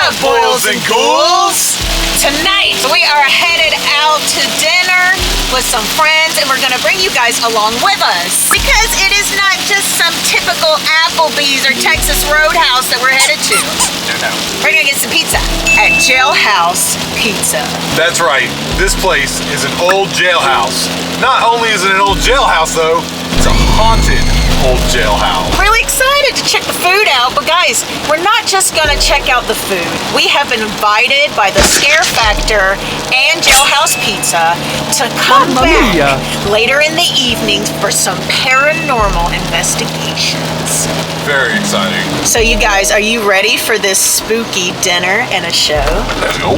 up, boils and ghouls? Tonight we are headed out to dinner with some friends, and we're gonna bring you guys along with us because it is not just some typical Applebee's or Texas Roadhouse that we're headed to. No. We're gonna get some pizza at Jailhouse Pizza. That's right. This place is an old jailhouse. Not only is it an old jailhouse though, it's a haunted old jailhouse. Really excited to check the food out, but guys, we're not just gonna check out the food. We have been invited by the Scare Factor and Jailhouse Pizza to come back later in the evening for some paranormal investigations. Very exciting. So you guys, are you ready for this spooky dinner and a show? Let's go.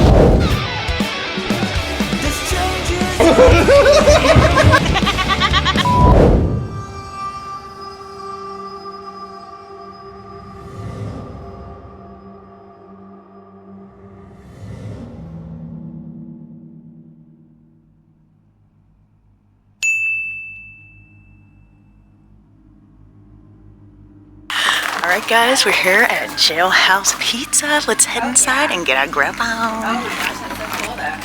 Alright guys, we're here at Jailhouse Pizza. Let's head inside and get our grub on. Oh my gosh, that's so cool there.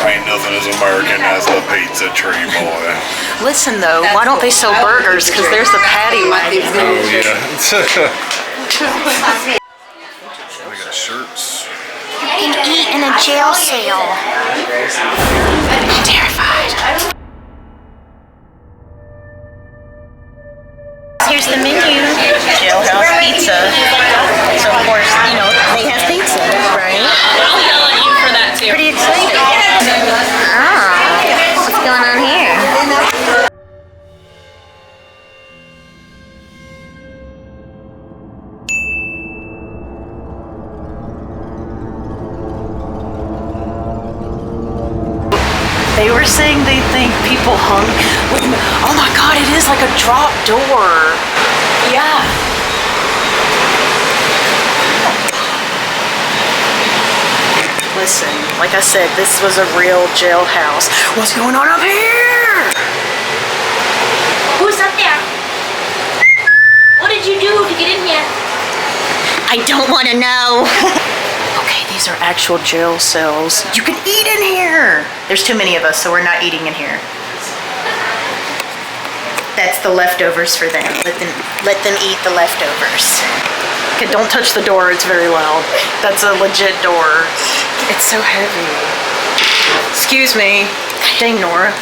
Ain't nothing as American as the pizza tree, boy. Listen though, why don't they sell burgers? Because there's the patty wagon. Oh yeah. We got shirts. You can eat in a jail cell. I'm terrified. Here's the menu. Jailhouse Pizza. So of course, you know, they have pizza, right? I'll yell at you for that too. Pretty excited. Oh, what's going on here? They were saying they think people hung. Wait a minute. Oh my God, it is like a drop door. Yeah. Listen, like I said, this was a real jailhouse. What's going on up here? Who's up there? What did you do to get in here? I don't want to know. Okay, these are actual jail cells. You can eat in here. There's too many of us, so we're not eating in here. That's the leftovers for them. Let them eat the leftovers. Okay, don't touch the door, it's very loud. That's a legit door. It's so heavy. Excuse me. Dang, Nora.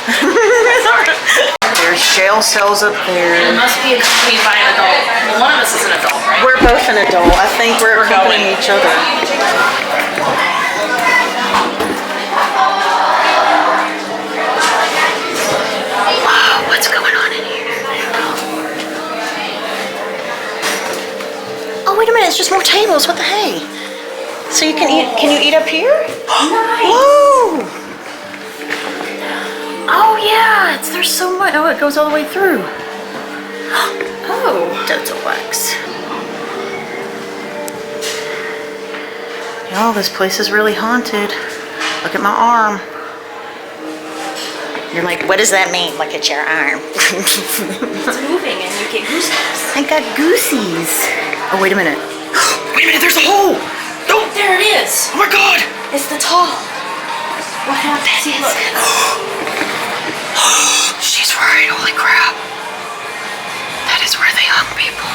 There's jail cells up there. It must be accompanied by an adult. Well, one of us is an adult, right? We're both an adult. I think we're accompanying each other. Wow, what's going on in here? Oh, wait a minute, it's just more tables. What the hey? So you can eat, can you eat up here? Nice. Whoa! Oh yeah, there's so much. Oh, it goes all the way through. Oh, Delta wax. Oh, this place is really haunted. Look at my arm. You're like, what does that mean? Look at your arm. It's moving and you get goosebumps. I got goosies. Oh, wait a minute. Wait a minute, there's a hole. Oh, there it is. Oh my God. It's the tall. What happened? Look. She's right, holy crap. That is where they hung people.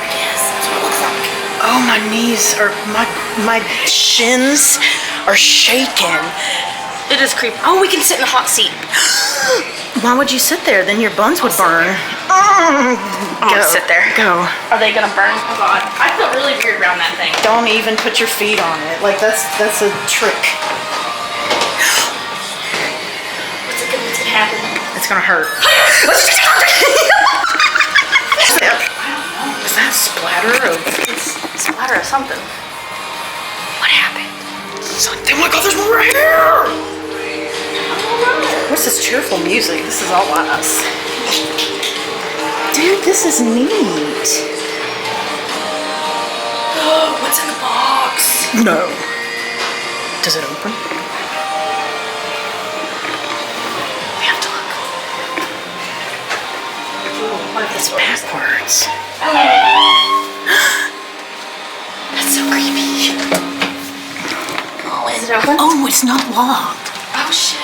Yes, that's what it looks like. Oh, my knees are, my shins are shaking. It is creepy. Oh, we can sit in the hot seat. Why would you sit there? Then your buns would burn. Go. Sit there. Go. Are they gonna burn? Oh God, I feel really weird around that thing. Don't even put your feet on it. Like that's a trick. What's gonna happen? It's gonna hurt. Is that splatter of Splatter of something. what happened? Something. Oh my God, there's more right here! What's this cheerful music? This is all us. Dude, this is neat. What's in the box? No. Does it open? We have to look. it's backwards. That's so creepy. Oh, is it open? Oh, it's not locked. Oh, shit.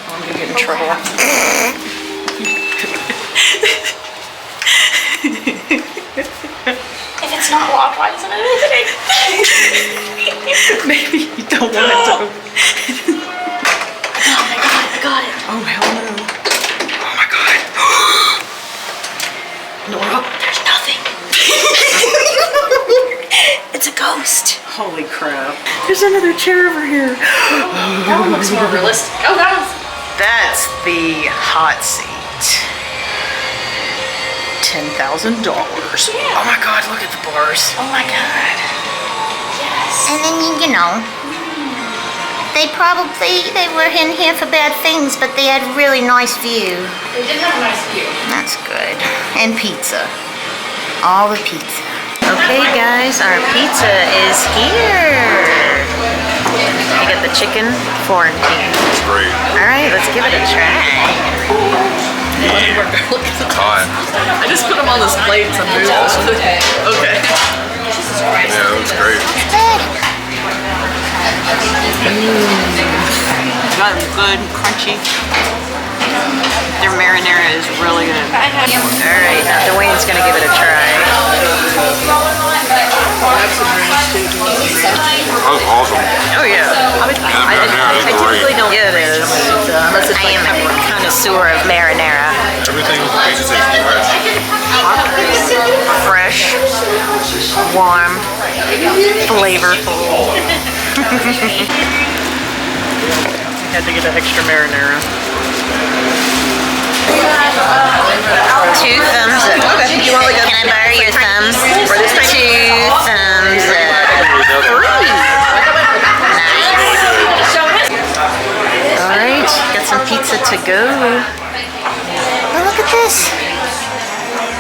I'm gonna get in trouble. If it's not locked, why isn't it opening? Maybe you don't want it to open. Oh my god, I got it. Oh, hell no. Oh my god. Nora. There's nothing. It's a ghost. Holy crap. There's another chair over here. That one looks more realistic. Oh, guys. That's the hot seat. $10,000. Oh my god, look at the bars. Oh my god. Yes. And then, you know, they were in here for bad things, but they had a really nice view. They did have a nice view. That's good. And pizza. All the pizza. Okay, guys, our pizza is here. You got the chicken Florentine. It's great. All right, let's give it a try. It's hot. I just put them on this plate and some noodles. Okay. Yeah, it looks great. Got them good, crunchy. Their marinara is really good. All right, now Dwayne's gonna give it a try. That's awesome. Oh yeah. I typically don't. Yeah, it is. Unless it's I like am a connoisseur of marinara. Everything with the pizza tastes fresh. Fresh, warm, flavorful. Had to get an extra marinara. 2 thumbs up. You want like a Can I borrow your thumbs? 2 thumbs up. 3. All right, got some pizza to go. Oh, look at this.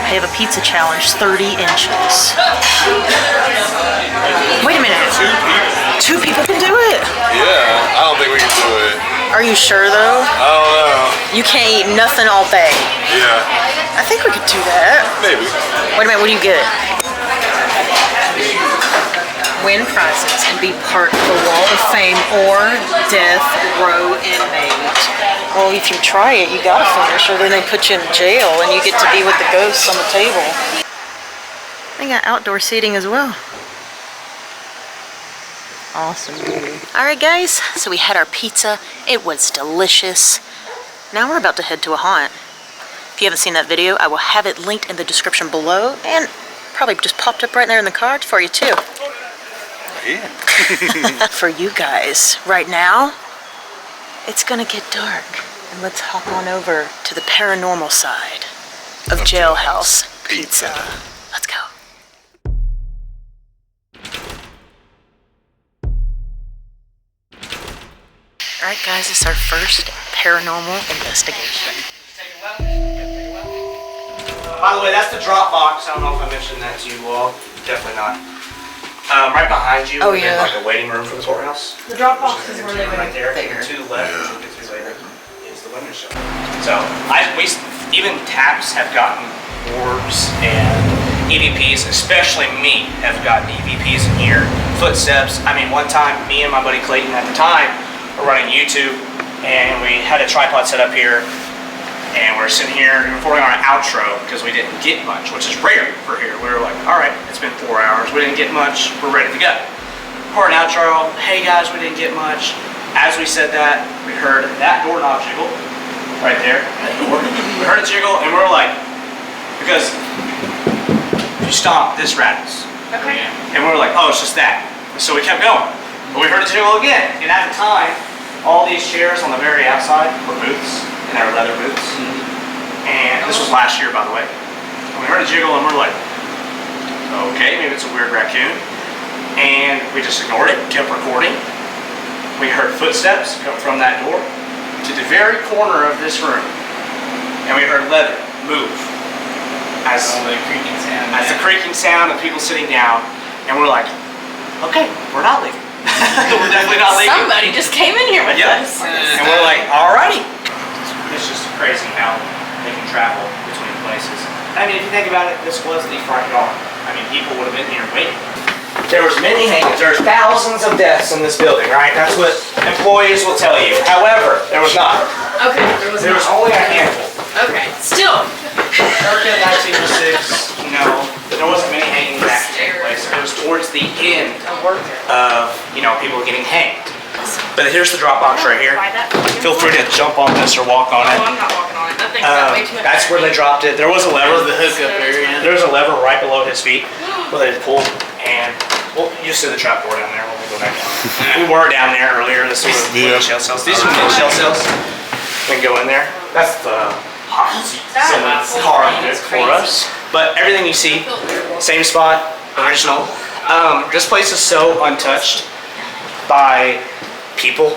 I have a pizza challenge, 30 inches. Wait a minute. 2 people can do it. Yeah, I don't think we can do it. Are you sure though? I don't know. You can't eat nothing all day. Yeah, I think we could do that. maybe. Wait a minute, what do you get? Win prizes and be part of the Wall of Fame or Death Row inmate. Well, if you try it, you gotta finish, or then they put you in jail and you get to be with the ghosts on the table. They got outdoor seating as well. Awesome. All right, guys, so we had our pizza. It was delicious. Now we're about to head to a haunt. If you haven't seen that video, I will have it linked in the description below, and probably just popped up right there in the card for you too. Yeah. For you guys, right now, it's gonna get dark, and let's hop on over to the paranormal side of Jailhouse Pizza. Let's go. All right, guys, it's our first paranormal investigation. By the way, that's the drop box. I don't know if I mentioned that to you all. Definitely not. Right behind you Oh, is yeah. like a waiting room for the courthouse. The drop box is where they Right went. there. There. To the left, which you can see later, is the women's show. So, even taps have gotten orbs and EVPs, especially me, have gotten EVPs in here. Footsteps. I mean, one time, me and my buddy Clayton at the time were running YouTube, and we had a tripod set up here, and we're sitting here recording our outro because we didn't get much, which is rare for here. We were like, all right, it's been 4 hours. We didn't get much. We're ready to go. Record an outro. Hey guys, we didn't get much. As we said that, we heard that doorknob jiggle right there. That door. We heard it jiggle, and we were like, because if you stomp, this rattles. Okay. And we were like, oh, it's just that. So we kept going. But we heard it jiggle again. And at the time, all these chairs on the very outside were booths, and they were leather booths. And this was last year, by the way. And we heard it jiggle, and we're like, okay, maybe it's a weird raccoon. And we just ignored it, kept recording. We heard footsteps come from that door to the very corner of this room. And we heard leather move as the creaking sound of people sitting down. And we're like, okay, we're not leaving. We're definitely not leaving. Somebody just came in here with Yeah. us. And we're like, alrighty. It's just crazy how they can travel between places. I mean, if you think about it, this was the front yard. I mean, people would have been here waiting. There was many hangings. There's thousands of deaths in this building, right? That's what employees will tell you. However, there was not. Okay, There was only a handful. Okay, still. Circa 1906, you know, there wasn't many hangings that took place. It was towards the end of, you know, people getting hanged. But here's the drop box right here. Feel free to jump on this or walk on it. Oh, I'm not walking on it. That thing's got way too much. That's where they dropped it. There was a lever. The hookup area. There was a lever right below his feet where they pulled, and well, you see the trap door down there when we go back down. We were down there earlier. This was one of the shell cells. These are the shell cells. We can go in there. That's the car for us. But everything you see, same spot, original. This place is so untouched by people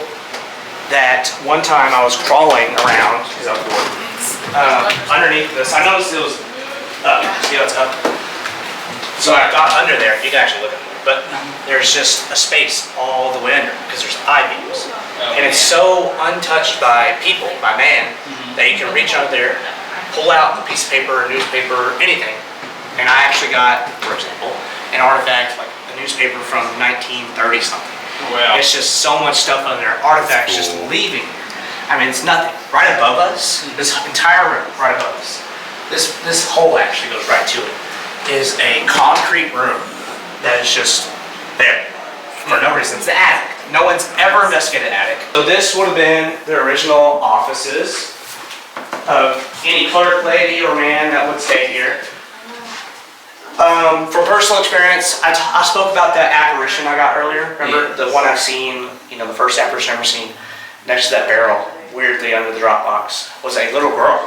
that one time I was crawling around, because I was bored, underneath this. I noticed it was up. See how it's up? So I got under there. You can actually look at it. But there's just a space all the way under because there's I-beams. And it's so untouched by people, by man, that you can reach under there, pull out a piece of paper, a newspaper, anything. And I actually got, for example, an artifact, like a newspaper from 1930 something. Wow. It's just so much stuff under there. Artifacts just leaving. I mean, it's nothing. Right above us, this entire room, right above us, this hole actually goes right to it, is a concrete room that is just there for no reason. It's the attic. No one's ever investigated the attic. So this would have been the original offices of any clerk, lady, or man that would stay here. From personal experience, I spoke about that apparition I got earlier. Remember the one I've seen, you know, the first apparition I've ever seen next to that barrel, weirdly under the drop box, was a little girl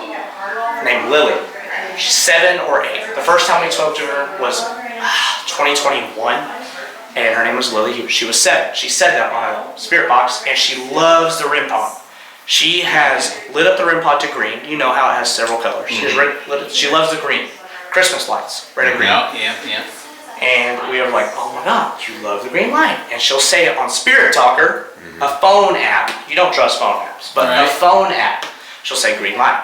named Lily. She's 7 or 8. The first time we spoke to her was 2021, and her name was Lily. She was 7. She said that on a spirit box, and she loves the REM pod. She has lit up the REM pod to green. You know how it has several colors. She loves the green. Christmas lights, red and green. Yeah. And we were like, oh my God, you love the green light. And she'll say it on Spirit Talker, a phone app. You don't trust phone apps, but a phone app. She'll say green light.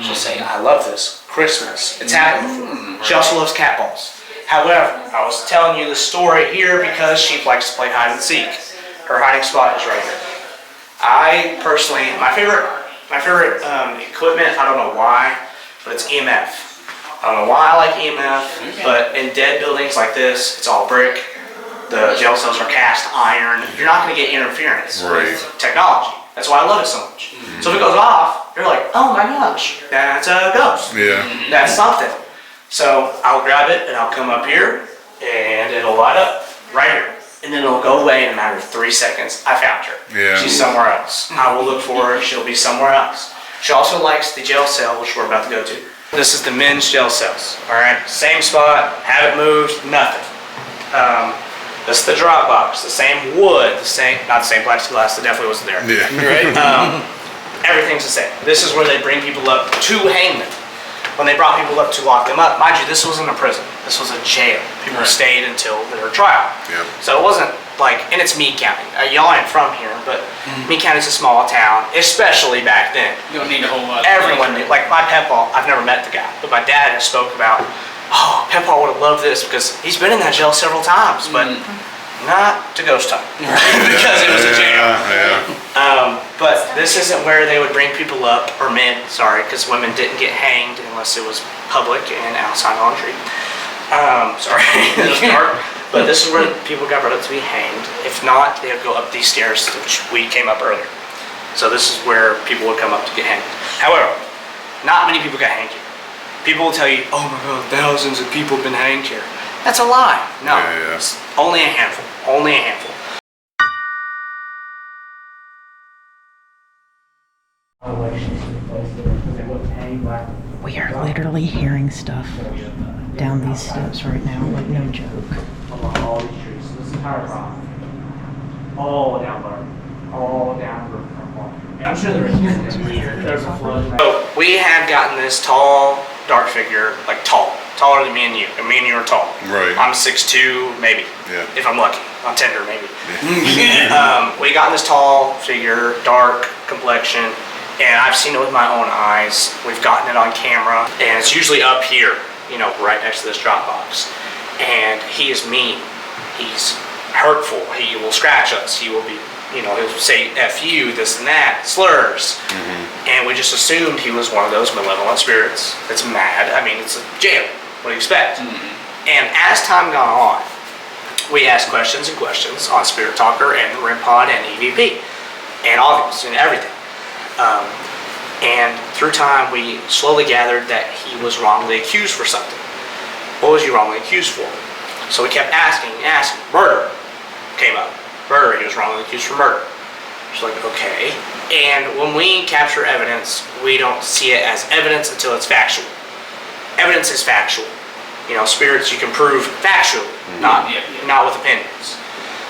She'll say, I love this. Christmas. It's happened before. She also loves cat balls. However, I was telling you the story here because she likes to play hide and seek. Her hiding spot is right here. I personally, my favorite equipment, I don't know why, but it's EMF. I don't know why I like EMF, but in dead buildings like this, it's all brick. The jail cells are cast iron. You're not going to get interference with technology. That's why I love it so much. So if it goes off, you're like, oh my gosh, that's a ghost. Yeah. That's something. So I'll grab it and I'll come up here and it'll light up right here. And then it'll go away in a matter of 3 seconds. I found her. Yeah. She's somewhere else. I will look for her. She'll be somewhere else. She also likes the jail cell, which we're about to go to. This is the men's jail cells. All right, same spot, haven't moved, nothing. This is the drop box, the same wood, not the same plexiglass, that definitely wasn't there. Yeah. Right? Everything's the same. This is where they bring people up to hang them. When they brought people up to lock them up, mind you, this wasn't a prison. This was a jail. People stayed until their trial. Yeah. So it wasn't like, and it's Meade County. Y'all ain't from here, but Meade County's a small town, especially back then. You don't need a whole lot. Everyone knew, like my Pepaw, I've never met the guy, but my dad has spoke about, oh, Pepaw would have loved this because he's been in that jail several times, but not to ghost time, because it was a jail. But this isn't where they would bring people up, or men, sorry, because women didn't get hanged unless it was public and outside on the street. Sorry, it was dark. But this is where people got brought up to be hanged. If not, they would go up these stairs, which we came up earlier. So this is where people would come up to get hanged. However, not many people got hanged here. People will tell you, oh my God, thousands of people have been hanged here. That's a lie. No, it's only a handful. Only a handful. We are literally hearing stuff down these steps right now, like no joke. Along all these trees. This entire property. All down there. All down the I'm sure there is. There's a flood. So we have gotten this tall, dark figure, like taller than me and you. And me and you are tall. Right. I'm 6'2", maybe. Yeah. If I'm lucky. I'm tender, maybe. We got this tall figure, dark complexion. And I've seen it with my own eyes. We've gotten it on camera, and it's usually up here, you know, right next to this drop box. And he is mean. He's hurtful. He will scratch us. He will be, you know, he'll say F you, this and that, slurs. And we just assumed he was one of those malevolent spirits that's mad. I mean, it's a jail. What do you expect? And as time gone on, we asked questions and questions on Spirit Talker and the REM Pod and EVP and August and everything. And through time, we slowly gathered that he was wrongly accused for something. What was he wrongly accused for? So we kept asking. Murder came up. Murder, he was wrongly accused for murder. She's like, okay. And when we capture evidence, we don't see it as evidence until it's factual. Evidence is factual. You know, spirits you can prove factually, not with opinions.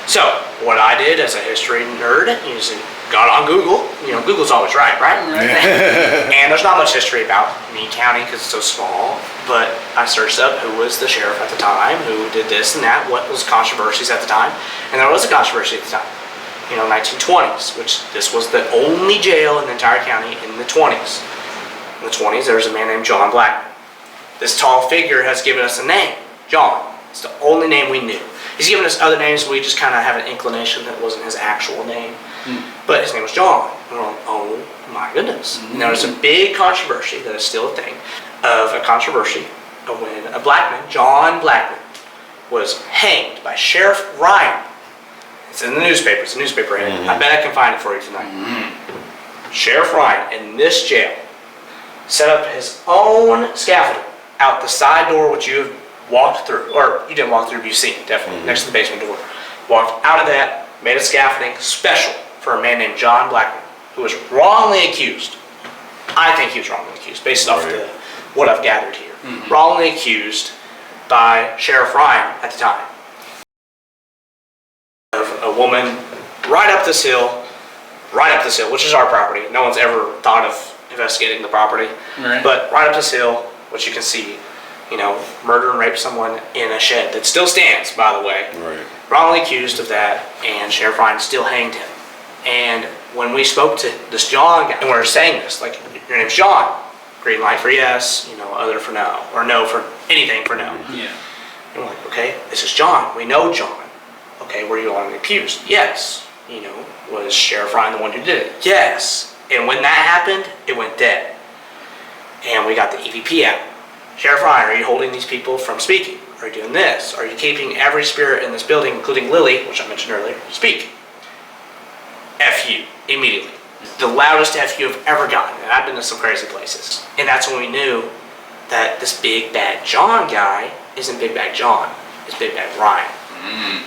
So, what I did as a history nerd, got on Google. You know, Google's always right? And there's not much history about Meade County because it's so small, but I searched up who was the sheriff at the time, who did this and that, what was controversies at the time, and there was a controversy at the time. You know, 1920s, which this was the only jail in the entire county in the 20s. In the 20s, there was a man named John Blackman. This tall figure has given us a name, John. It's the only name we knew. He's given us other names, we just kind of have an inclination that wasn't his actual name. But his name was John. And we're like, oh my goodness. And there was a big controversy, that is still a thing, of a controversy of when a black man, John Blackman, was hanged by Sheriff Ryan. It's in the newspaper, it's a newspaper heading. I bet I can find it for you tonight. Sheriff Ryan in this jail set up his own scaffolding out the side door, which you have walked through, or you didn't walk through, but you've seen it, definitely, next to the basement door. Walked out of that, made a scaffolding special for a man named John Blackman, who was wrongly accused. I think he was wrongly accused, based off what I've gathered here. Wrongly accused by Sheriff Ryan at the time of a woman right up this hill, which is our property. No one's ever thought of investigating the property, but right up this hill, which you can see, you know, murder and rape someone in a shed that still stands, by the way. Wrongly accused of that, and Sheriff Ryan still hanged him. And when we spoke to this John guy, and we were saying this, like, your name's John, green light for yes, you know, other for no, or no for anything for no. And we're like, okay, this is John, we know John. Okay, were you wrongly accused? Yes. You know, was Sheriff Ryan the one who did it? Yes. And when that happened, it went dead. And we got the EVP out. Sheriff Ryan, are you holding these people from speaking? Are you doing this? Are you keeping every spirit in this building, including Lily, which I mentioned earlier, speak? F you, immediately. The loudest F you have ever gotten, and I've been to some crazy places. And that's when we knew that this Big Bad John guy isn't Big Bad John, it's Big Bad Ryan.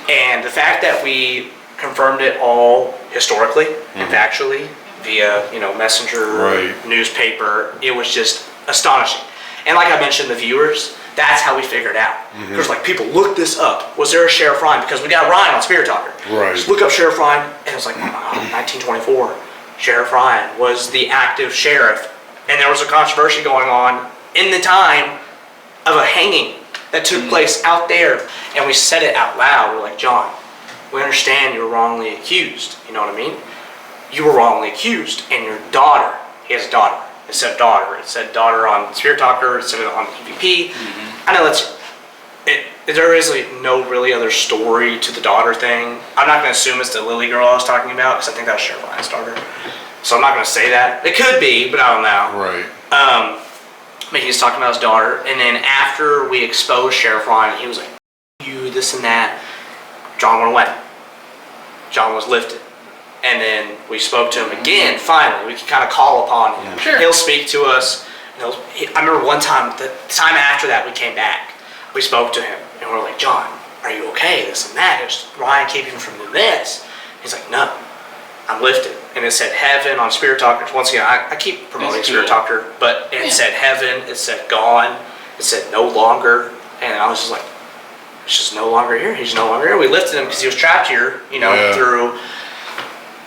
And the fact that we confirmed it all historically and factually via, you know, messenger, newspaper, it was just astonishing. And like I mentioned, the viewers, that's how we figured out. Because like people looked this up. Was there a Sheriff Ryan? Because we got Ryan on Spirit Talker. Just look up Sheriff Ryan, and it's like, oh my God, 1924. Sheriff Ryan was the active sheriff. And there was a controversy going on in the time of a hanging that took place out there. And we said it out loud. We're like, John, we understand you were wrongly accused. You know what I mean? You were wrongly accused. And your daughter, he has a daughter. It said daughter. It said daughter on Spirit Talker. It said it on EVP. I know there is like no really other story to the daughter thing. I'm not going to assume it's the Lily girl I was talking about, because I think that was Sheriff Ryan's daughter. So I'm not going to say that. It could be, but I don't know. But he was talking about his daughter, and then after we exposed Sheriff Ryan, he was like, you, this and that. John went away. John was lifted. And then we spoke to him again, finally. We could kind of call upon him. He'll speak to us. I remember one time, the time after that we came back, we spoke to him, and we were like, John, are you okay, this and that? Is Ryan keeping from doing this? He's like, no, I'm lifted. And it said heaven on Spirit Talker. Once again, I keep promoting Spirit Talker, but it said heaven, it said gone, it said no longer, and I was just like, it's just no longer here. He's no longer here. We lifted him because he was trapped here, you know, through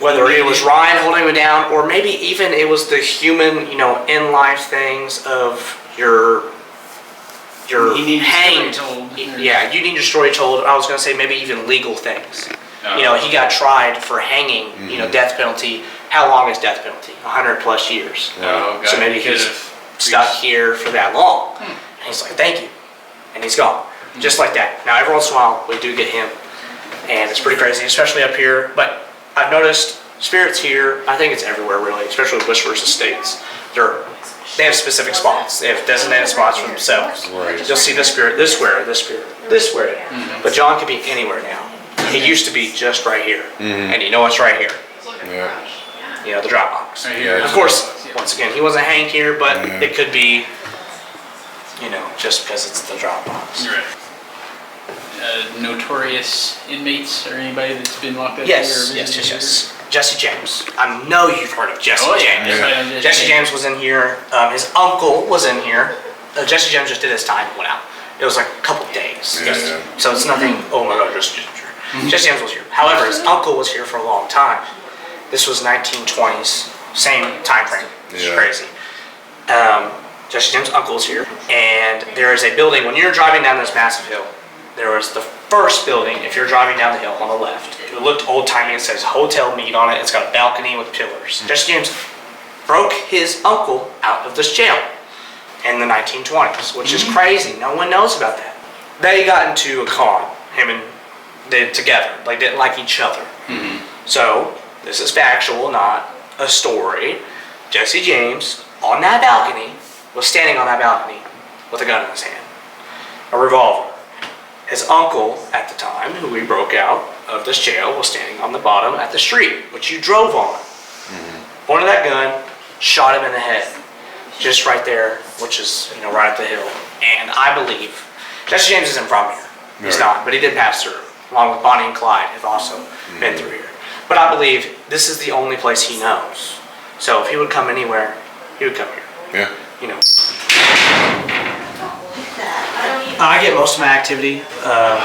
whether it was Ryan holding him down, or maybe even it was the human, you know, in life things of your hanged. Yeah, you need your story told. I was going to say maybe even legal things. You know, he got tried for hanging, you know, death penalty how long is death penalty? 100 plus years. Oh, So maybe he was stuck here for that long. And he's like, thank you. And he's gone. Just like that. Now, every once in a while, we do get him. And it's pretty crazy, especially up here. But I've noticed spirits here, I think it's everywhere really, especially with Whisperers Estates. They have specific spots. They have designated spots for themselves. Right. You'll see this spirit, this square, this spirit, this square. But John could be anywhere now. He used to be just right here. And you know what's right here? Yeah. You know, the drop box. Right here. Of course, once again, he wasn't hanged here, but it could be, you know, just because it's the drop box. Right. Notorious inmates or anybody that's been locked up Yes, here? yes. Jesse James. I know you've heard of Jesse James. Yeah. Jesse James was in here. His uncle was in here. Jesse James just did his time, went out. It was like a couple days. Yeah. So it's nothing, oh my God, Jesse James here. Jesse James was here. However, his uncle was here for a long time. This was 1920s, same time frame. It's Yeah. crazy. Jesse James' uncle's here. And there is a building, when you're driving down this massive hill, there was the first building, if you're driving down the hill on the left. It looked old-timey, it says Hotel Mead on it. It's got a balcony with pillars. Jesse James broke his uncle out of this jail in the 1920s, which is crazy. No one knows about that. They got into a con, him and they together. They didn't like each other. So, this is factual, not a story. Jesse James, on that balcony, was standing on that balcony with a gun in his hand. A revolver. His uncle, at the time, who he broke out of this jail, was standing on the bottom at the street, which you drove on. Pointed that gun, shot him in the head. Just right there, which is, you know, right up the hill. And I believe, Jesse James isn't from here. He's not, but he did pass through, along with Bonnie and Clyde have also been through here. But I believe this is the only place he knows. So if he would come anywhere, he would come here. Yeah. You know. I get most of my activity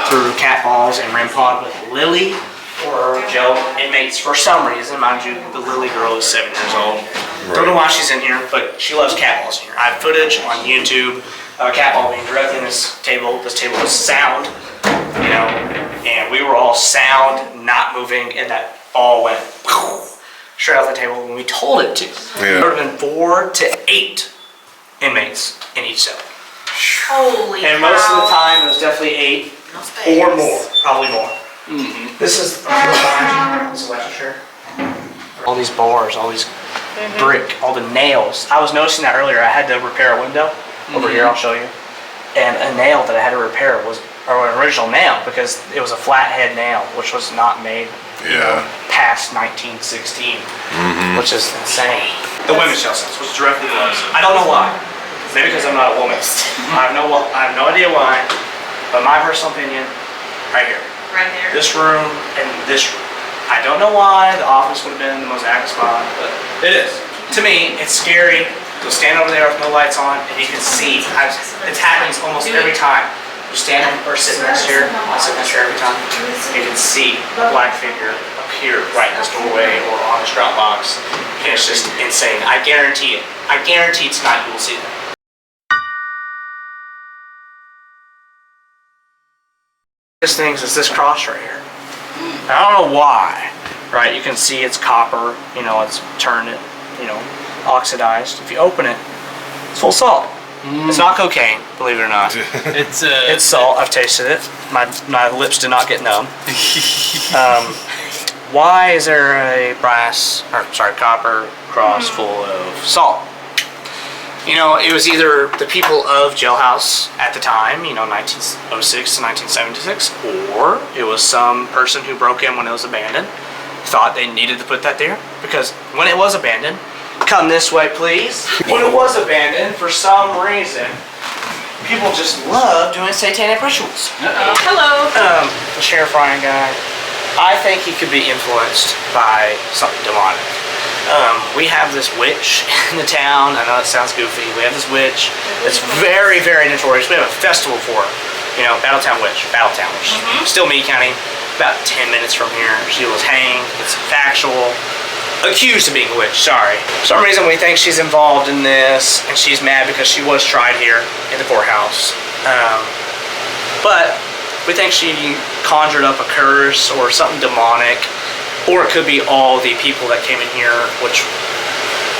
through cat balls and REM pod with Lily or jail inmates for some reason. Mind you, the Lily girl is 7 years old. Don't know why she's in here, but she loves cat balls in here. I have footage on YouTube of a cat ball being directly in this table. This table was sound, you know, and we were all sound, not moving, and that ball went straight off the table when we told it to. Yeah. There would have been 4 to 8 inmates in each cell. Holy And most of the time, it was definitely 8 or more, probably more. This is this electric. All these bars, all these brick, all the nails. I was noticing that earlier. I had to repair a window over here. I'll show you. And a nail that I had to repair was an original nail because it was a flathead nail, which was not made past 1916, which is insane. The women's jail cells, which directly was. I don't know why. Maybe because I'm not a woman. I have no idea why. But my personal opinion, right here. Right there. This room and this room. I don't know why the office would have been the most active spot, but it is. To me, it's scary. You'll stand over there with no lights on, and you can see. It happens almost every time. You stand or sit next to her. I sit next to her every time. You can see a black figure appear right in this doorway or on this drop box. And it's just insane. I guarantee it. I guarantee tonight you will see that. This thing is this cross right here. I don't know why, right? You can see it's copper, you know, it's turned, you know, oxidized. If you open it, it's full of salt. It's not cocaine, believe it or not. It's salt. I've tasted it. My lips did not get numb. Why is there a copper cross full of salt? You know, it was either the people of Jailhouse at the time, you know, 1906 to 1976, or it was some person who broke in when it was abandoned, thought they needed to put that there, because when it was abandoned, come this way please, when it was abandoned, for some reason, people just love doing satanic rituals. Hello. The Sheriff Ryan guy, I think he could be influenced by something demonic. We have this witch in the town. I know it sounds goofy. We have this witch that's very, very notorious. We have a festival for her. You know, Battletown Witch, which is still Meade County, about 10 minutes from here. She was hanged. It's factual. Accused of being a witch, sorry. For some reason we think she's involved in this, and she's mad because she was tried here in the courthouse. But we think she conjured up a curse or something demonic. Or it could be all the people that came in here, which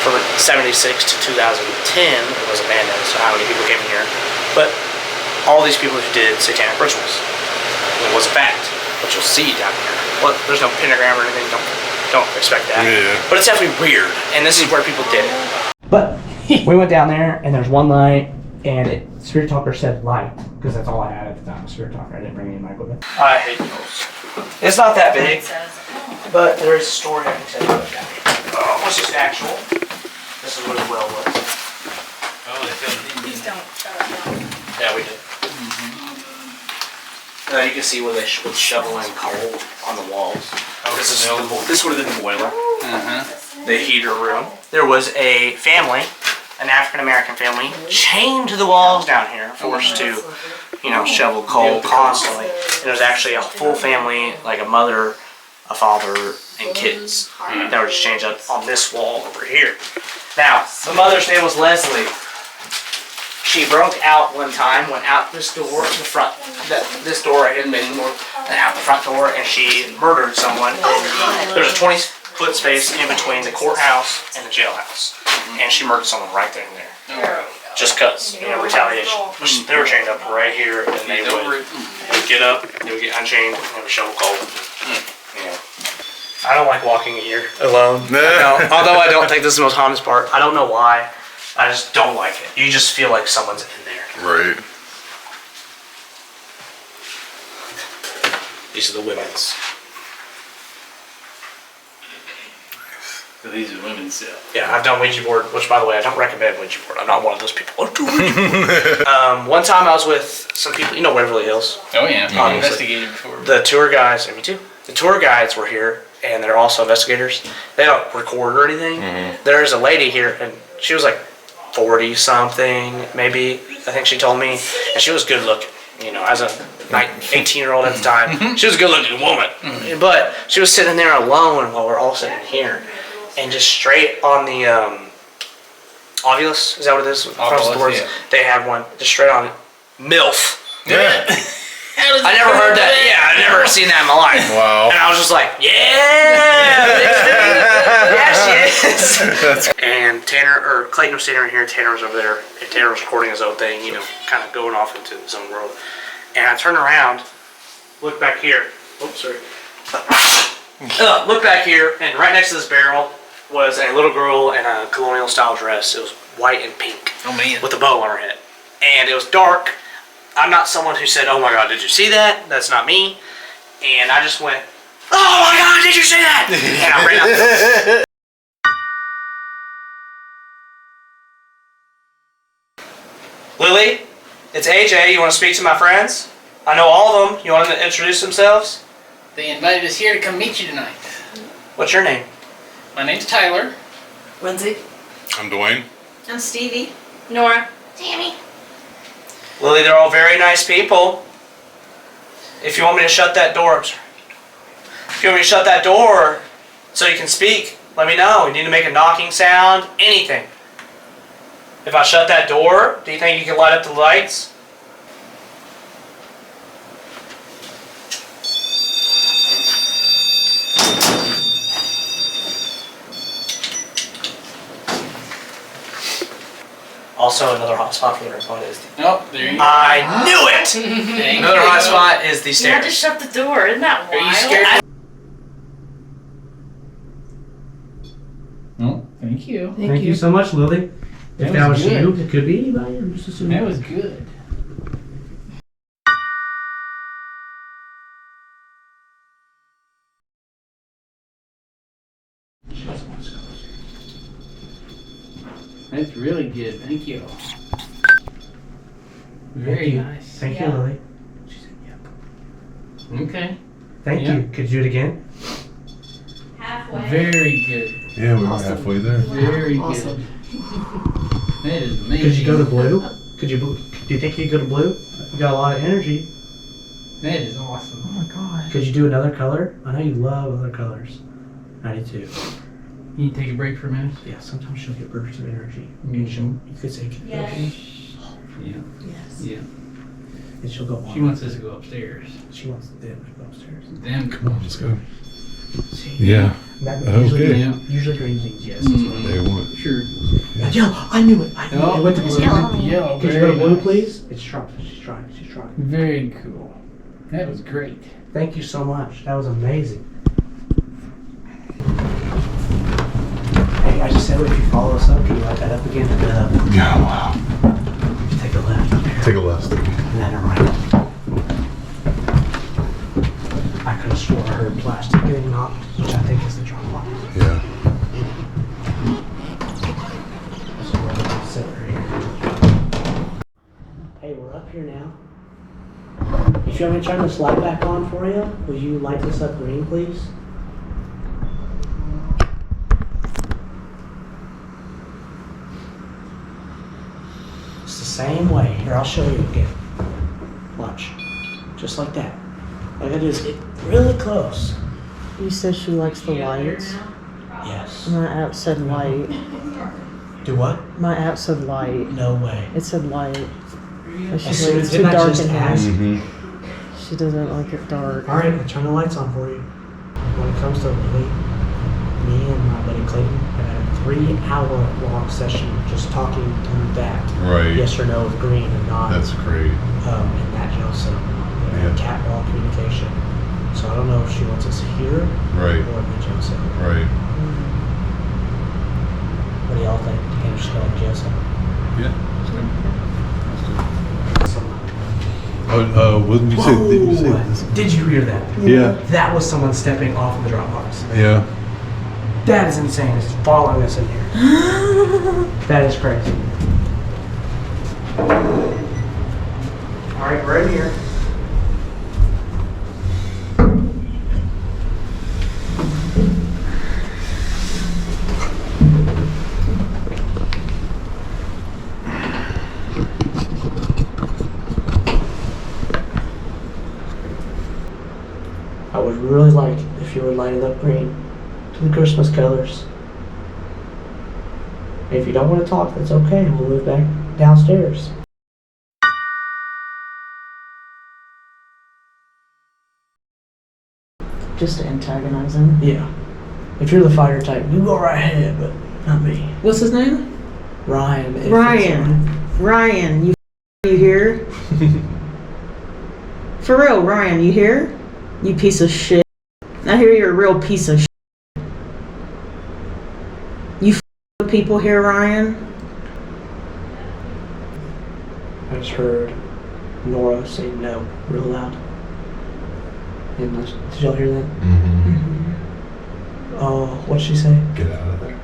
from 76 to 2010 it was abandoned, so how many people came in here. But all these people who did satanic rituals. It was a fact, which you'll see down here. Well, there's no pentagram or anything, don't expect that. Yeah. But it's definitely weird, and this is where people did it. But we went down there, and there's one light, and Spirit Talker said light, because that's all I had at the time, Spirit Talker. I didn't bring any of my equipment. I hate those. It's not that big, but there is a story I can tell you about that. What's just actual? This is what the well was. Oh, they filmed it. Yeah, we did. You can see where they was shoveling coal on the walls. This would have been the boiler. The heater room. There was a family, an African-American family, chained to the walls down here, forced to, shovel coal constantly. And there was actually a full family, like a mother, a father, and kids that were just chained up on this wall over here. Now, the mother's name was Leslie. She broke out one time, went out this door, the front, this door right here, the main door, and out the front door, and she murdered someone. There's a 20-foot space in between the courthouse and the jailhouse, and she murdered someone right there and there. Just cause, retaliation. They were chained up right here, and they would get up, they would get unchained, and they would shovel coal. I don't like walking here alone. Although I don't think this is the most haunted part. I don't know why. I just don't like it. You just feel like someone's in there. Right. These are the women's. So these are women's cells. Yeah, I've done Ouija board, which by the way, I don't recommend Ouija board. I'm not one of those people. Oh, do Ouija board. One time I was with some people, Waverly Hills. Oh yeah, Obviously. investigated before. The tour guides, and me too. The tour guides were here, and they're also investigators. They don't record or anything. There's a lady here, and she was like 40 something, maybe, I think she told me, and she was good looking, as a 18-year-old at the time. She was a good looking woman, but she was sitting there alone while we're all sitting here, and just straight on the ovulus, is that what it is? Across the doors, yeah. they had one, just straight on it, MILF. Yeah. I never heard that. Yeah, I've never seen that in my life. Wow. And I was just like, yeah, she is. And Clayton was sitting right here, Tanner was over there, and Tanner was recording his own thing, kind of going off into his own world. And I turned around, looked back here. Oops, sorry. Look back here, and right next to this barrel was a little girl in a colonial style dress. It was white and pink. Oh man. With a bow on her head. And it was dark. I'm not someone who said, oh my God, did you see that? That's not me. And I just went, oh my God, did you see that? And I ran out. Lily, it's AJ. You want to speak to my friends? I know all of them. You want them to introduce themselves? They invited us here to come meet you tonight. What's your name? My name's Tyler. Lindsay. I'm Dwayne. I'm Stevie. Nora. Tammy. Lily, they're all very nice people. If you want me to shut that door, I'm sorry. If you want me to shut that door so you can speak, let me know. You need to make a knocking sound, anything. If I shut that door, do you think you can light up the lights? Also, another hot spot for the remote is the... Oh, there you go. I knew it! Thank Another you. hot spot is the You had to stairs. shut the door. Isn't that wild? Are you scared? Oh, thank you. Thank you so much, Lily. If That that was was you, good. it could be anybody. I'm just assuming. That was good. That's really good. Thank you. Very nice. Thank you, Yeah. Lily. She said, yep. Okay. Thank Yeah. you. Could you do it again? Halfway. Very good. Yeah, we were halfway there. Very Awesome. good. That is amazing. Could you go to blue? Do you think you could go to blue? You got a lot of energy. That is awesome. Oh my god. Could you do another color? I know you love other colors. I do too. Can you take a break for a minute? Yeah, sometimes she'll get bursts of energy. Mhm. And you could say, Yes. okay, Yeah. Yes. Yeah. and she'll go on. She wants us to go upstairs. She wants them to go upstairs. Them. Come on, let's go. Yeah. Okay. Yeah. Usually green means yes. They want. Sure. Yellow. I knew it. I knew it. Oh, It went to blue. yellow. Could you go to blue, please? It's trying. She's trying. She's trying. Very cool. That was great. Thank you so much. That was amazing. Hey, I just said if you follow us up, can you light that up again? And Yeah, wow. you take a left up here. Take a left. And then a right. I could have sworn I heard plastic getting knocked, which I think is the drum line. Yeah. So we're gonna sit right here. Hey, we're up here now. If you want me to turn this light back on for you, will you light this up green, please? It's the same way. Here, I'll show you again. Watch. Just like that. All I gotta do is get really close. You said she likes the lights. Yes. My app said light. Do what? My app said light. No way. It said light. But As she's soon like, as it's too didn't I dark just in ask? here. She doesn't like it dark. All right, I'll turn the lights on for you. When it comes to Lily, me and my buddy Clayton have had a 3-hour-long session just talking through that. Right. Yes or no with green and not. That's great. In that jail cell. We had catwalk communication. So I don't know if she wants us here Right. or in the jail cell. Right. What do y'all think? Do you think we should go in the jail cell? Yeah. What did you say? Did you say this? Did you hear that? Yeah. That was someone stepping off of the drop box. Yeah. That is insane. It's following us in here. That is crazy. All right, we're in here. I would really like if you would light it up green to the Christmas colors. If you don't want to talk, that's okay. We'll move back downstairs. Just to antagonize him. Yeah. If you're the fighter type, you go right ahead, but not me. What's his name? Ryan. if it's Ryan, you here? For real, Ryan, you here? You piece of shit. I hear you're a real piece of shit. You with people here, Ryan? I just heard Nora say no real loud. And did y'all hear that? Oh, what'd she say? Get out of there.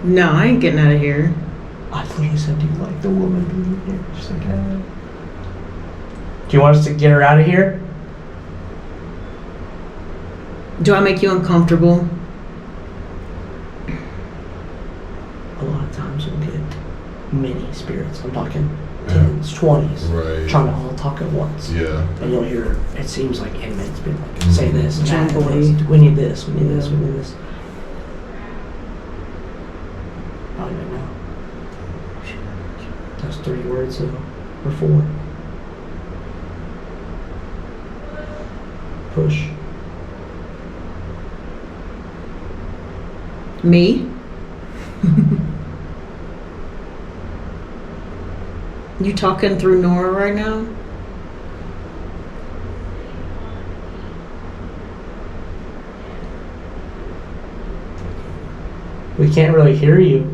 No, I ain't getting out of here. I literally said, do you like the woman being here? She's like, do you want us to get her out of here? Do I make you uncomfortable? A lot of times we'll get many spirits. I'm talking 10s, 20s. Right. Trying to all talk at once. Yeah. And you'll hear, it seems like inmates being like, say this, and that, and Jumbly. this. We need this, we need this, we need this. I don't even know. That's 3 words, so, or 4. Push. Me? You talking through Nora right now? We can't really hear you.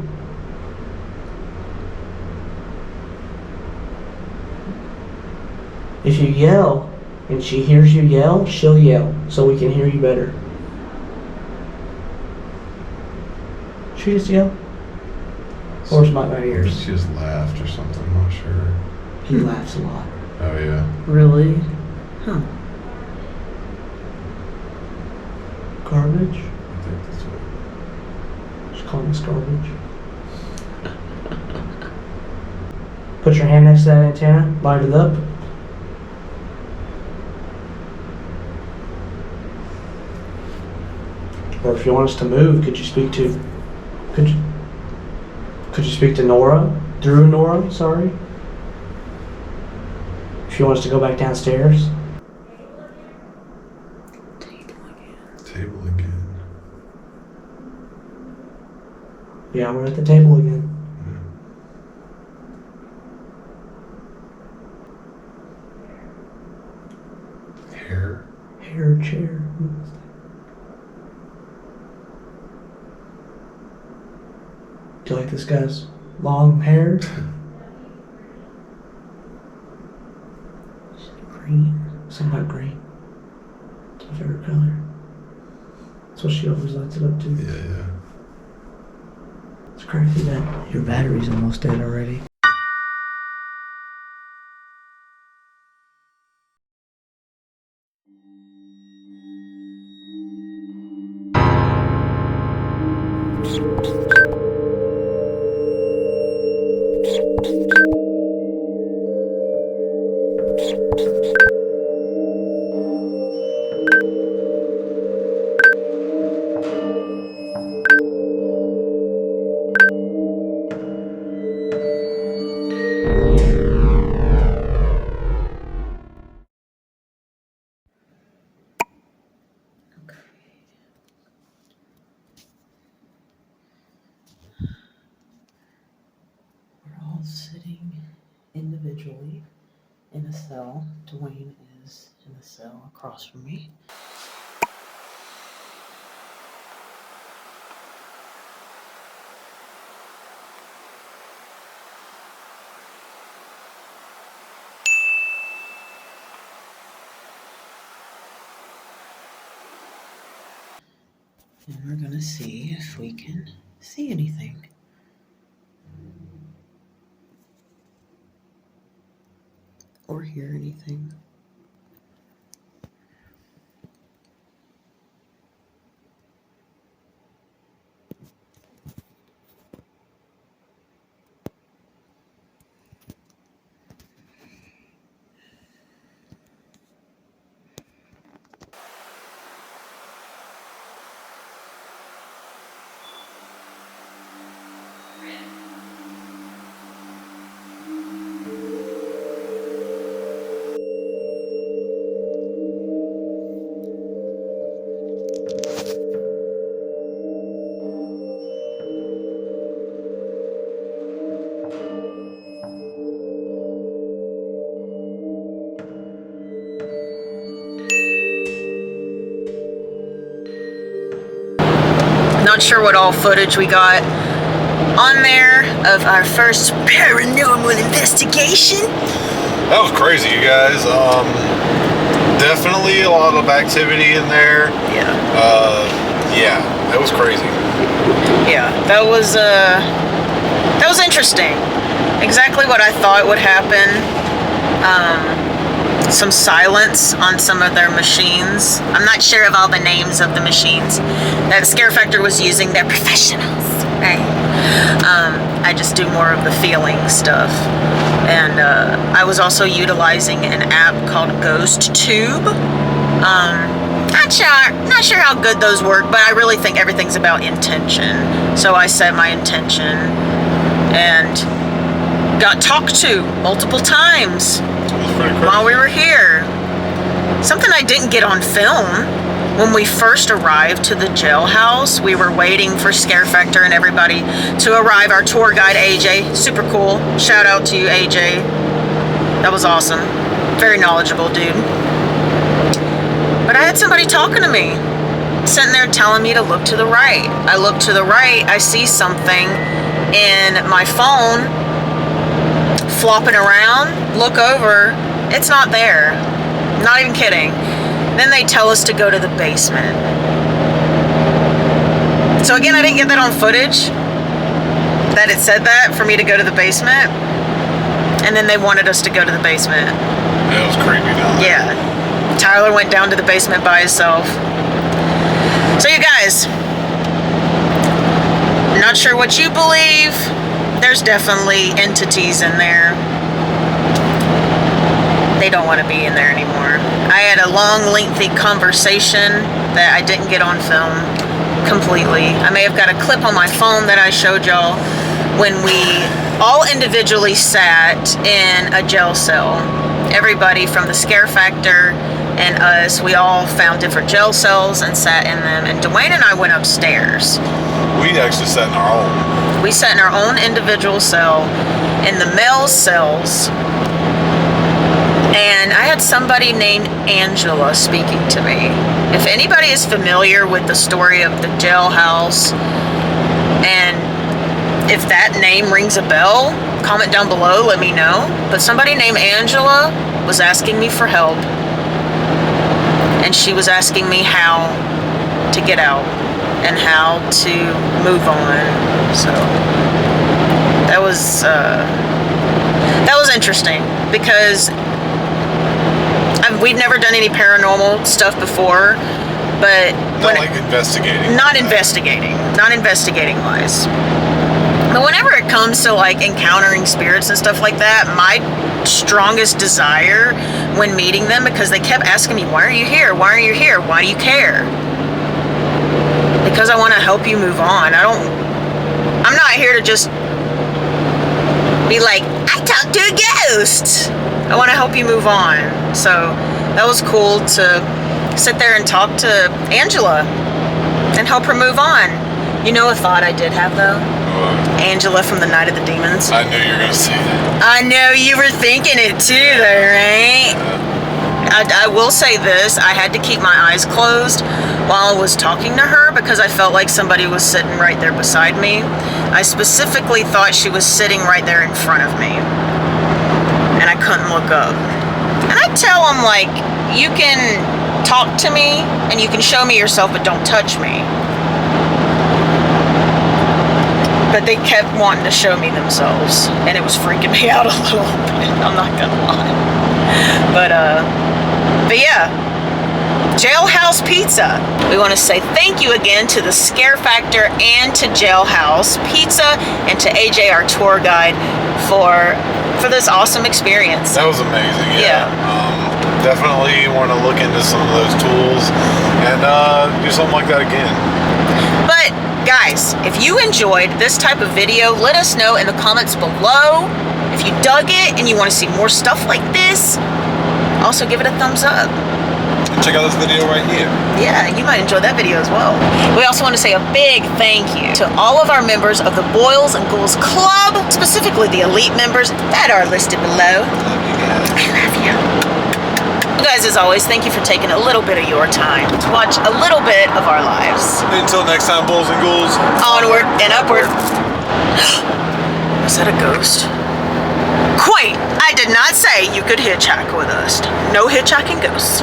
If you yell and she hears you yell, she'll yell so we can hear you better. She just yell? Or is my ears? She just laughed or something. I'm not sure. He laughs a lot. Oh yeah. Really? Huh. Garbage? I think that's what. Just call us garbage. Put your hand next to that antenna, light it up. Or if you want us to move, could you speak to Nora? Through Nora, sorry. If you want us to go back downstairs. Yeah, we're at the table again. Hair chair. Do you like this guy's long hair? Green. Something about green. It's my favorite color. That's what she always lights it up to. Yeah. It's crazy that your battery's almost dead already. Sitting individually in a cell. Dwayne is in the cell across from me. And we're gonna see if we can see anything. Or hear anything. Not sure what all footage we got on there of our first paranormal investigation. That was crazy, you guys. Definitely a lot of activity in there. Yeah, that was crazy. Yeah, that was interesting. Exactly what I thought would happen. Some silence on some of their machines. I'm not sure of all the names of the machines that Scare Factor was using. They're professionals, right? I just do more of the feeling stuff. And I was also utilizing an app called Ghost Tube. Not sure how good those work, but I really think everything's about intention. So I set my intention and got talked to multiple times while we were here. Something I didn't get on film. When we first arrived to the jailhouse, we were waiting for Scare Factor and everybody to arrive. Our tour guide, AJ, super cool. Shout out to you, AJ. That was awesome. Very knowledgeable dude. But I had somebody talking to me, sitting there telling me to look to the right. I look to the right, I see something in my phone flopping around, look over, it's not there. Not even kidding. Then they tell us to go to the basement. So again, I didn't get that on footage, that it said that for me to go to the basement. And then they wanted us to go to the basement. That was creepy down there. Yeah. Tyler went down to the basement by himself. So you guys, not sure what you believe. There's definitely entities in there. They don't want to be in there anymore. I had a long, lengthy conversation that I didn't get on film completely. I may have got a clip on my phone that I showed y'all when we all individually sat in a jail cell. Everybody from the Scare Factor and us, we all found different jail cells and sat in them. And Dwayne and I went upstairs. We we actually sat in our own. We sat in our own individual cell in the male cells. And I had somebody named Angela speaking to me. If anybody is familiar with the story of the jailhouse, and if that name rings a bell, comment down below, let me know. But somebody named Angela was asking me for help. And she was asking me how to get out and how to move on. So that was interesting because we've never done any paranormal stuff before, but Not like investigating. not investigating wise. But whenever it comes to like encountering spirits and stuff like that, my strongest desire when meeting them, because they kept asking me, why are you here? Why are you here? Why do you care? Because I want to help you move on. I'm not here to just be like, I talked to a ghost. I want to help you move on. So that was cool to sit there and talk to Angela and help her move on. You know a thought I did have though? Angela from the Night of the Demons. I knew you were going to say that. I know you were thinking it too though, right? I will say this, I had to keep my eyes closed while I was talking to her because I felt like somebody was sitting right there beside me. I specifically thought she was sitting right there in front of me. And I couldn't look up. And I tell them, like, you can talk to me and you can show me yourself, but don't touch me. But they kept wanting to show me themselves, and it was freaking me out a little bit, I'm not gonna lie. But yeah, Jailhouse Pizza. We want to say thank you again to the Scare Factor and to Jailhouse Pizza and to AJ, our tour guide, for this awesome experience. That was amazing. Yeah. Definitely want to look into some of those tools and do something like that again. But guys, if you enjoyed this type of video, let us know in the comments below. If you dug it and you want to see more stuff like this, also give it a thumbs up. Check out this video right here. Yeah, you might enjoy that video as well. We also want to say a big thank you to all of our members of the Boils and Ghouls Club, specifically the elite members that are listed below. Love you guys. I love you. You guys, as always, thank you for taking a little bit of your time to watch a little bit of our lives. Until next time, Bulls and Ghouls. Onward and upward. Was that a ghost? Quite. I did not say you could hitchhike with us. No hitchhiking ghosts.